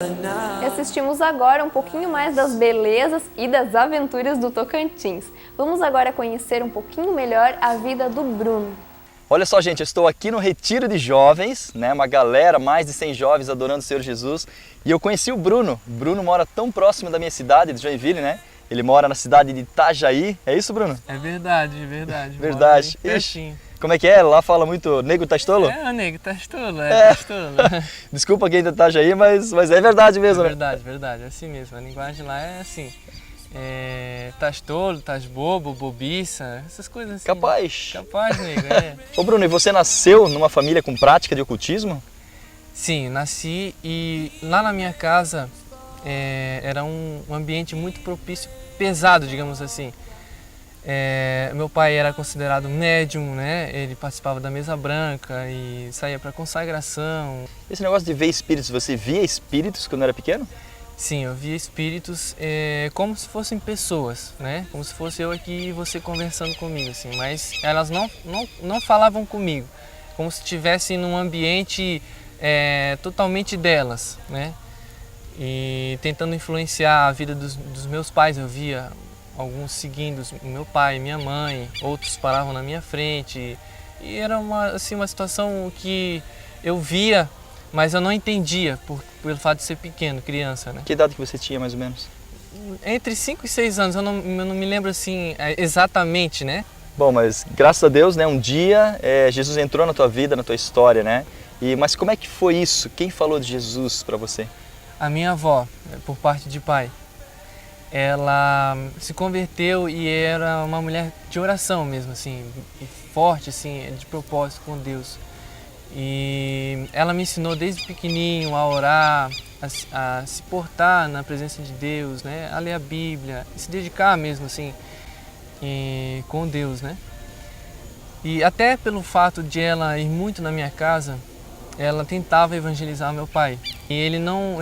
E assistimos agora um pouquinho mais das belezas e das aventuras do Tocantins. Vamos agora conhecer um pouquinho melhor a vida do Bruno. Olha só, gente, eu estou aqui no Retiro de Jovens, né? Uma galera, mais de 100 jovens adorando o Senhor Jesus. E eu conheci o Bruno. O Bruno mora tão próximo da minha cidade, de Joinville, né? Ele mora na cidade de Itajaí. É isso, Bruno? É verdade, verdade. Verdade. Pertinho. Como é que é? Lá fala muito nego tá estolo? É, o nego tá estolo, tá estolo. Desculpa quem ainda tá Itajaí, mas é verdade mesmo, né? Verdade, verdade, é assim mesmo. A linguagem lá é assim. Tás tolo, tás bobo, bobiça, essas coisas assim. Capaz. Capaz, nego, é. Ô Bruno, e você nasceu numa família com prática de ocultismo? Sim, nasci e lá na minha casa era um ambiente muito propício, pesado, digamos assim. Meu pai era considerado médium, né? Ele participava da mesa branca e saía para consagração. Esse negócio de ver espíritos, você via espíritos quando era pequeno? Sim, eu via espíritos como se fossem pessoas, né? Como se fosse eu aqui e você conversando comigo, assim. Mas elas não falavam comigo, como se estivessem num ambiente totalmente delas, né? E tentando influenciar a vida dos meus pais. Eu via alguns seguindo o meu pai e minha mãe, outros paravam na minha frente. E era uma situação que eu via, mas eu não entendia pelo fato de ser pequeno, criança, né? Que idade que você tinha, mais ou menos? Entre 5 e 6 anos, eu não me lembro assim exatamente, né? Bom, mas graças a Deus, né, um dia Jesus entrou na tua vida, na tua história, né? Mas como é que foi isso? Quem falou de Jesus para você? A minha avó, por parte de pai, ela se converteu e era uma mulher de oração mesmo, assim, e forte, assim, de propósito com Deus. E ela me ensinou desde pequenininho a orar, a se portar na presença de Deus, né? A ler a Bíblia, e se dedicar mesmo assim com Deus, né? E até pelo fato de ela ir muito na minha casa, ela tentava evangelizar meu pai. E ele não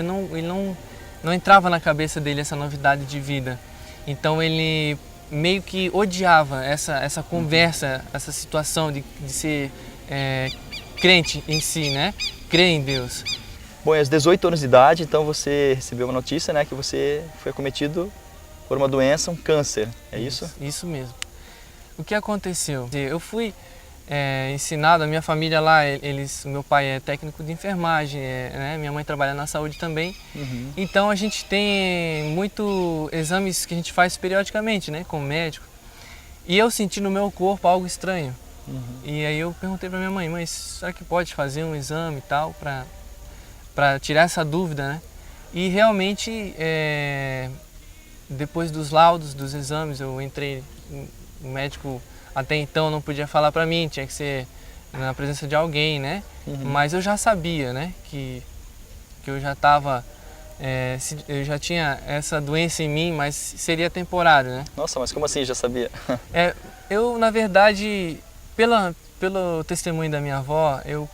entrava na cabeça dele essa novidade de vida. Então ele meio que odiava essa conversa, essa situação de ser crente em si, né? Crer em Deus. Bom, e aos 18 anos de idade, então você recebeu uma notícia, né, que você foi acometido por uma doença, um câncer, é isso? Isso mesmo. O que aconteceu? Eu fui ensinado, a minha família lá, meu pai é técnico de enfermagem, né? Minha mãe trabalha na saúde também. Uhum. Então a gente tem muito exames que a gente faz periodicamente, né, com o médico. E eu senti no meu corpo algo estranho. Uhum. E aí eu perguntei para minha mãe, mas será que pode fazer um exame e tal para tirar essa dúvida, né? E realmente depois dos laudos, dos exames, eu entrei, o médico até então não podia falar para mim, tinha que ser na presença de alguém, né? Uhum. Mas eu já sabia, né, que eu já estava, eu já tinha essa doença em mim, mas seria temporário, né? Nossa, mas como assim já sabia? Eu, na verdade, pelo testemunho da minha avó, eu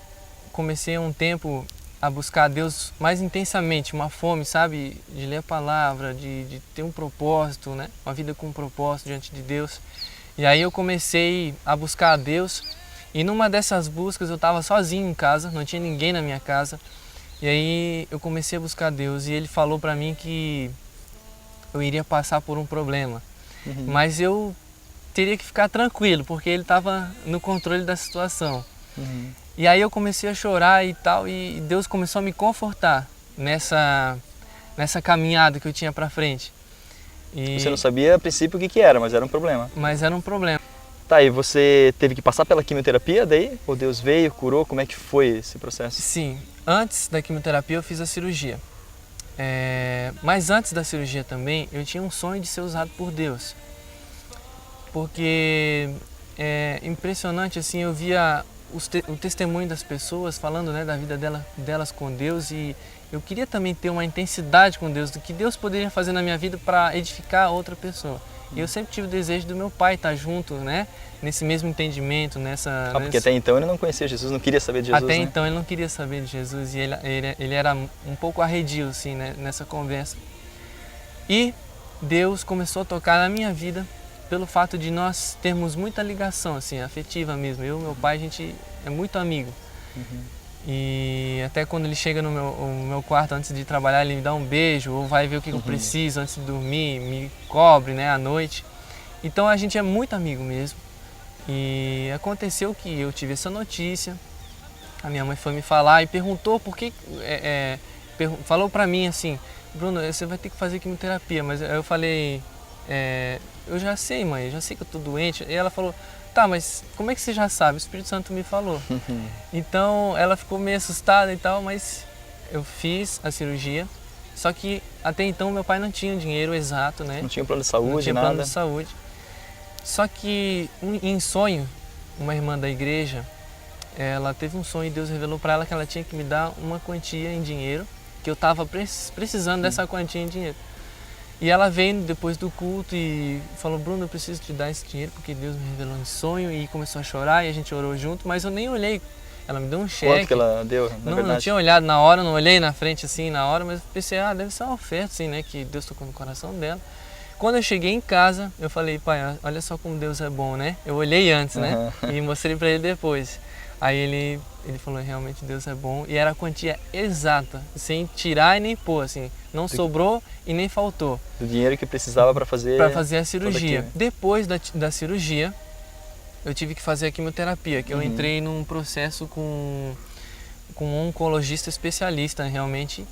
comecei um tempo a buscar a Deus mais intensamente, uma fome, sabe, de ler a palavra, de ter um propósito, né? Uma vida com um propósito diante de Deus. E aí eu comecei a buscar a Deus e numa dessas buscas eu estava sozinho em casa, não tinha ninguém na minha casa. E aí eu comecei a buscar a Deus e Ele falou para mim que eu iria passar por um problema. Uhum. Mas eu teria que ficar tranquilo, porque Ele estava no controle da situação. Uhum. E aí eu comecei a chorar e tal, e Deus começou a me confortar nessa caminhada que eu tinha para frente. Você não sabia a princípio o que era, mas era um problema. Mas era um problema. Tá, e você teve que passar pela quimioterapia daí? Ou Deus veio, curou? Como é que foi esse processo? Sim, antes da quimioterapia eu fiz a cirurgia. Mas antes da cirurgia também, eu tinha um sonho de ser usado por Deus. Porque é impressionante, assim, eu via o testemunho das pessoas falando, né, da vida delas com Deus, e eu queria também ter uma intensidade com Deus, do que Deus poderia fazer na minha vida para edificar outra pessoa. E eu sempre tive o desejo do meu pai estar junto, né, nesse mesmo entendimento, porque até então ele não conhecia Jesus, não queria saber de Jesus, Até né? então ele não queria saber de Jesus e ele era um pouco arredio, assim, né, nessa conversa. E Deus começou a tocar na minha vida pelo fato de nós termos muita ligação, assim, afetiva mesmo. Eu e meu pai, a gente é muito amigo. Uhum. E até quando ele chega no meu quarto antes de trabalhar, ele me dá um beijo, ou vai ver o que eu preciso antes de dormir, me cobre, né, à noite. Então a gente é muito amigo mesmo. E aconteceu que eu tive essa notícia, a minha mãe foi me falar e perguntou por que, falou pra mim assim, Bruno, você vai ter que fazer quimioterapia, mas eu falei, eu já sei, mãe, já sei que eu tô doente. E ela falou, tá, mas como é que você já sabe? O Espírito Santo me falou. Então ela ficou meio assustada e tal, mas eu fiz a cirurgia. Só que até então meu pai não tinha dinheiro exato, né? Não tinha plano de saúde, não tinha nada? plano de saúde. Só que em sonho, uma irmã da igreja, ela teve um sonho e Deus revelou para ela que ela tinha que me dar uma quantia em dinheiro, que eu estava precisando dessa quantia em dinheiro. E ela veio depois do culto e falou, Bruno, eu preciso te dar esse dinheiro porque Deus me revelou em sonho, e começou a chorar e a gente orou junto, mas eu nem olhei. Ela me deu um cheque. Quanto que ela deu, na verdade? Não tinha olhado na hora, não olhei na frente assim na hora, mas pensei, deve ser uma oferta assim, né, que Deus tocou no coração dela. Quando eu cheguei em casa, eu falei, pai, olha só como Deus é bom, né? Eu olhei antes, né? E mostrei para ele depois. Aí ele falou, realmente Deus é bom. E era a quantia exata, sem tirar e nem pôr, assim. Não sobrou e nem faltou. Do dinheiro que precisava para fazer... Para fazer a cirurgia. Depois da cirurgia, eu tive que fazer a quimioterapia, que eu entrei num processo com um oncologista especialista, realmente,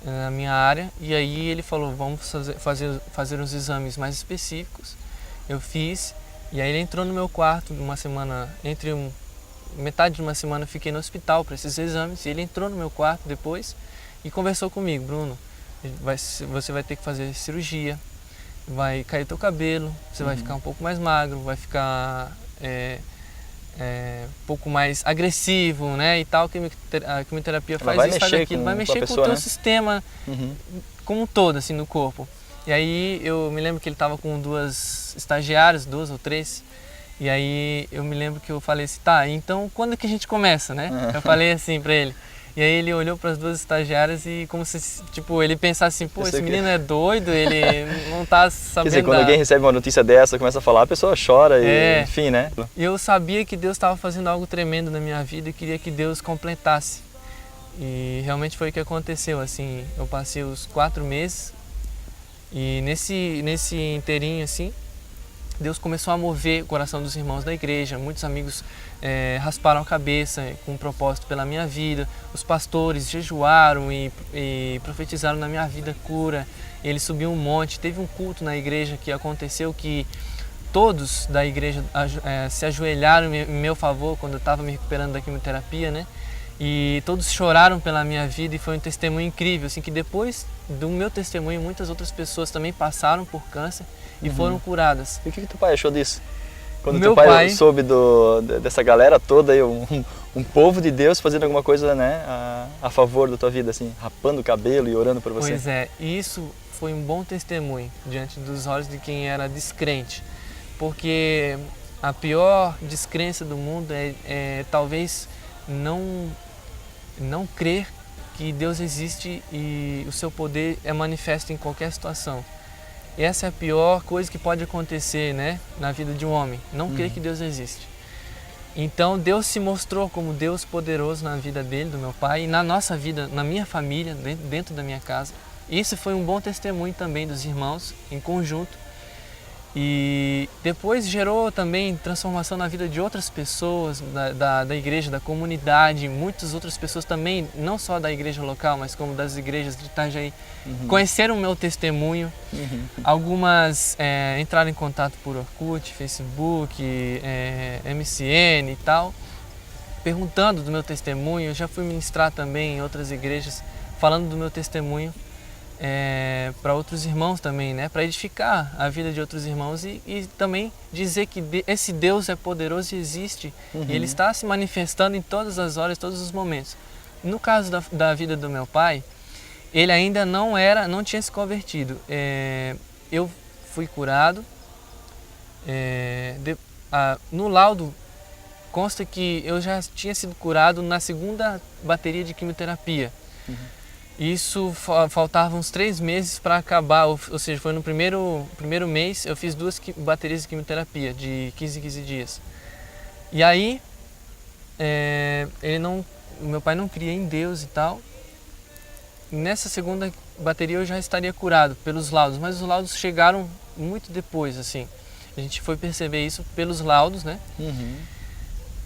na minha área. E aí ele falou, vamos fazer uns exames mais específicos. Eu fiz, e aí ele entrou no meu quarto uma semana, metade de uma semana eu fiquei no hospital para esses exames, e ele entrou no meu quarto depois e conversou comigo, Bruno, você vai ter que fazer cirurgia, vai cair teu cabelo, você vai ficar um pouco mais magro, vai ficar um pouco mais agressivo, né, e tal, que a quimioterapia faz isso, faz aquilo, vai mexer com o teu sistema como um todo, assim, no corpo. E aí eu me lembro que ele estava com 2 estagiários, 2 ou 3, e aí eu me lembro que eu falei assim, tá, então quando que a gente começa, né? Eu falei assim pra ele. E aí ele olhou para as 2 estagiárias e como se, tipo, ele pensasse assim, pô, esse menino é doido, ele não tá sabendo. Quer dizer, quando alguém recebe uma notícia dessa, começa a falar, a pessoa chora e enfim, né? E eu sabia que Deus estava fazendo algo tremendo na minha vida e queria que Deus completasse. E realmente foi o que aconteceu, assim, eu passei os 4 meses e nesse inteirinho, assim, Deus começou a mover o coração dos irmãos da igreja, muitos amigos rasparam a cabeça com um propósito pela minha vida, os pastores jejuaram e profetizaram na minha vida cura, eles subiam um monte, teve um culto na igreja que aconteceu que todos da igreja se ajoelharam em meu favor quando eu estava me recuperando da quimioterapia, né? E todos choraram pela minha vida e foi um testemunho incrível, assim, que depois do meu testemunho muitas outras pessoas também passaram por câncer e foram curadas. E o que teu pai achou disso? Quando Meu teu pai pai soube dessa galera toda aí, um povo de Deus fazendo alguma coisa, né, a favor da tua vida, assim, rapando o cabelo e orando por você. Pois é, e isso foi um bom testemunho diante dos olhos de quem era descrente, porque a pior descrença do mundo é talvez não crer que Deus existe e o seu poder é manifesto em qualquer situação. Essa é a pior coisa que pode acontecer, né, na vida de um homem, não crer que Deus existe. Então Deus se mostrou como Deus poderoso na vida dele, do meu pai, e na nossa vida, na minha família, dentro da minha casa. Isso foi um bom testemunho também dos irmãos em conjunto. E depois gerou também transformação na vida de outras pessoas da igreja, da comunidade, muitas outras pessoas também, não só da igreja local, mas como das igrejas de Itajaí, conheceram o meu testemunho. Algumas entraram em contato por Orkut, Facebook, MCN e tal, perguntando do meu testemunho. Eu já fui ministrar também em outras igrejas, falando do meu testemunho. Para outros irmãos também, né? Para edificar a vida de outros irmãos e também dizer que esse Deus é poderoso e existe, e Ele está se manifestando em todas as horas, todos os momentos. No caso da vida do meu pai, ele ainda não tinha se convertido. Eu fui curado, no laudo consta que eu já tinha sido curado na 2ª bateria de quimioterapia. Isso faltavam uns 3 meses para acabar, ou seja, foi no primeiro mês eu fiz 2 baterias de quimioterapia de 15 em 15 dias. E aí ele não o meu pai não cria em Deus e tal. Nessa segunda bateria eu já estaria curado pelos laudos, mas os laudos chegaram muito depois, assim. A gente foi perceber isso pelos laudos, né?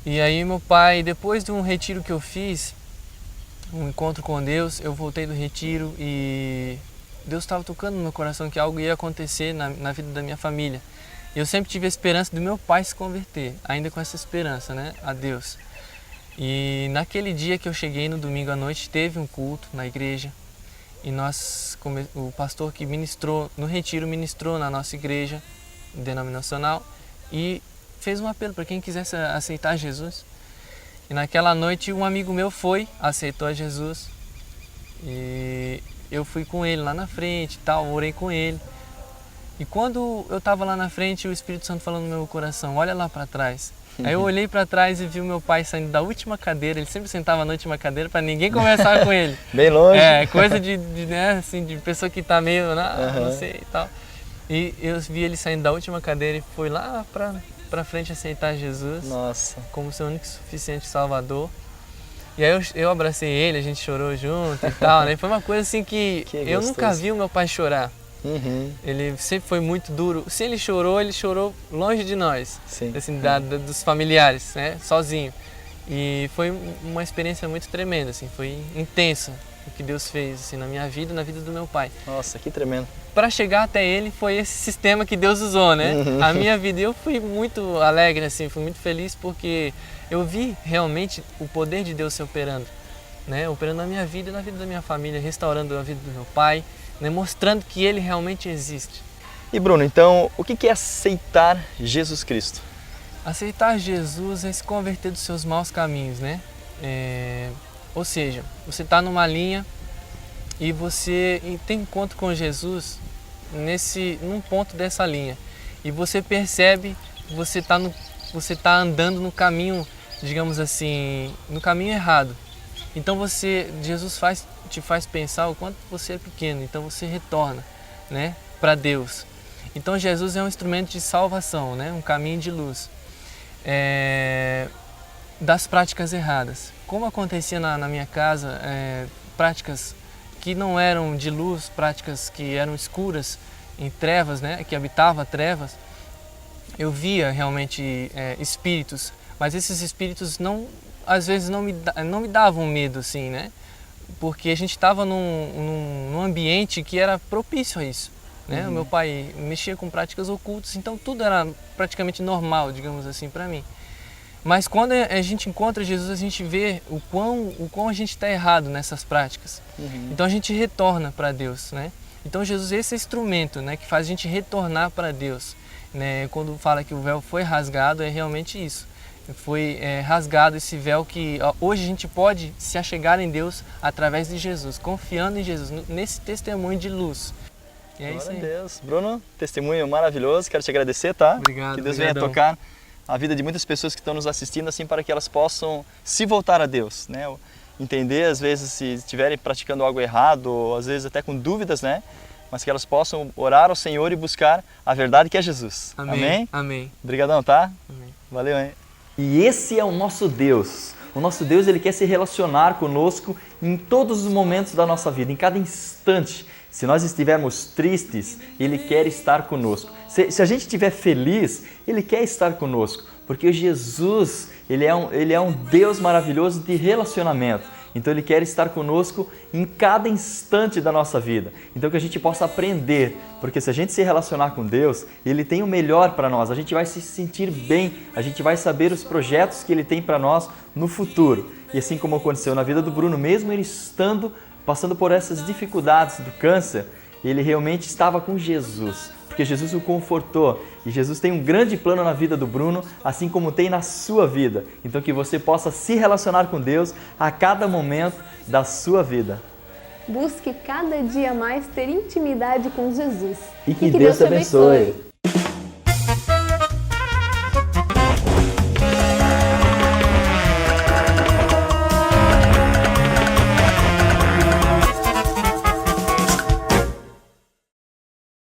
E aí meu pai, depois de um retiro que eu fiz, um encontro com Deus, eu voltei do retiro e Deus estava tocando no meu coração que algo ia acontecer na vida da minha família. Eu sempre tive a esperança do meu pai se converter, ainda com essa esperança, né, a Deus. E naquele dia que eu cheguei, no domingo à noite, teve um culto na igreja e o pastor que ministrou no retiro ministrou na nossa igreja denominacional e fez um apelo para quem quisesse aceitar Jesus. E naquela noite um amigo meu aceitou a Jesus e eu fui com ele lá na frente e tal, orei com ele. E quando eu estava lá na frente, o Espírito Santo falou no meu coração, olha lá para trás. Aí eu olhei para trás e vi o meu pai saindo da última cadeira, ele sempre sentava na última cadeira para ninguém conversar com ele. Bem longe. É, coisa né, assim, de pessoa que está meio, não sei e tal. E eu vi ele saindo da última cadeira e foi lá para frente aceitar Jesus. Nossa. Como seu único e suficiente Salvador. E aí eu abracei ele, a gente chorou junto e tal, né? Foi uma coisa assim que eu nunca vi o meu pai chorar. Ele sempre foi muito duro. Se ele chorou longe de nós, assim, dos familiares, né? Sozinho. E foi uma experiência muito tremenda, assim, foi intensa o que Deus fez assim, na minha vida e na vida do meu pai. Nossa, que tremendo. Para chegar até ele foi esse sistema que Deus usou, né? A minha vida, eu fui muito alegre, assim, fui muito feliz porque eu vi realmente o poder de Deus se operando, né? Operando na minha vida e na vida da minha família, restaurando a vida do meu pai, né? Mostrando que ele realmente existe. E Bruno, então, o que é aceitar Jesus Cristo? Aceitar Jesus é se converter dos seus maus caminhos, né? Ou seja, você está numa linha e você tem encontro com Jesus num ponto dessa linha e você percebe que você está andando no caminho, digamos assim, no caminho errado. Então Jesus te faz pensar o quanto você é pequeno, então você retorna, né, para Deus. Então Jesus é um instrumento de salvação, né, um caminho de luz das práticas erradas. Como acontecia na minha casa, práticas que não eram de luz, práticas que eram escuras, em trevas, né, que habitava trevas, eu via realmente espíritos, mas esses espíritos às vezes não me davam medo, assim, né, porque a gente estava num ambiente que era propício a isso, né. O meu pai mexia com práticas ocultas, então tudo era praticamente normal, digamos assim, para mim. Mas quando a gente encontra Jesus, a gente vê o quão a gente está errado nessas práticas. Então a gente retorna para Deus, né? Então Jesus é esse instrumento, né, que faz a gente retornar para Deus, né? Quando fala que o véu foi rasgado, é realmente isso. Foi rasgado esse véu que hoje a gente pode se achegar em Deus através de Jesus, confiando em Jesus, nesse testemunho de luz. E é isso aí. Glória a Deus. Bruno, testemunho maravilhoso, quero te agradecer, tá? Obrigado. Que Deus venha tocar a vida de muitas pessoas que estão nos assistindo, assim, para que elas possam se voltar a Deus, né? Entender, às vezes, se estiverem praticando algo errado, ou às vezes até com dúvidas, né? Mas que elas possam orar ao Senhor e buscar a verdade que é Jesus. Amém? Amém. Obrigadão, tá? Amém. Valeu, hein? E esse é o nosso Deus. O nosso Deus, ele quer se relacionar conosco em todos os momentos da nossa vida, em cada instante. Se nós estivermos tristes, Ele quer estar conosco. Se a gente estiver feliz, Ele quer estar conosco. Porque Jesus, Ele é um Deus maravilhoso de relacionamento. Então Ele quer estar conosco em cada instante da nossa vida. Então que a gente possa aprender. Porque se a gente se relacionar com Deus, Ele tem o melhor para nós. A gente vai se sentir bem. A gente vai saber os projetos que Ele tem para nós no futuro. E assim como aconteceu na vida do Bruno, mesmo ele passando por essas dificuldades do câncer, ele realmente estava com Jesus, porque Jesus o confortou. E Jesus tem um grande plano na vida do Bruno, assim como tem na sua vida. Então que você possa se relacionar com Deus a cada momento da sua vida. Busque cada dia mais ter intimidade com Jesus. E que Deus te abençoe.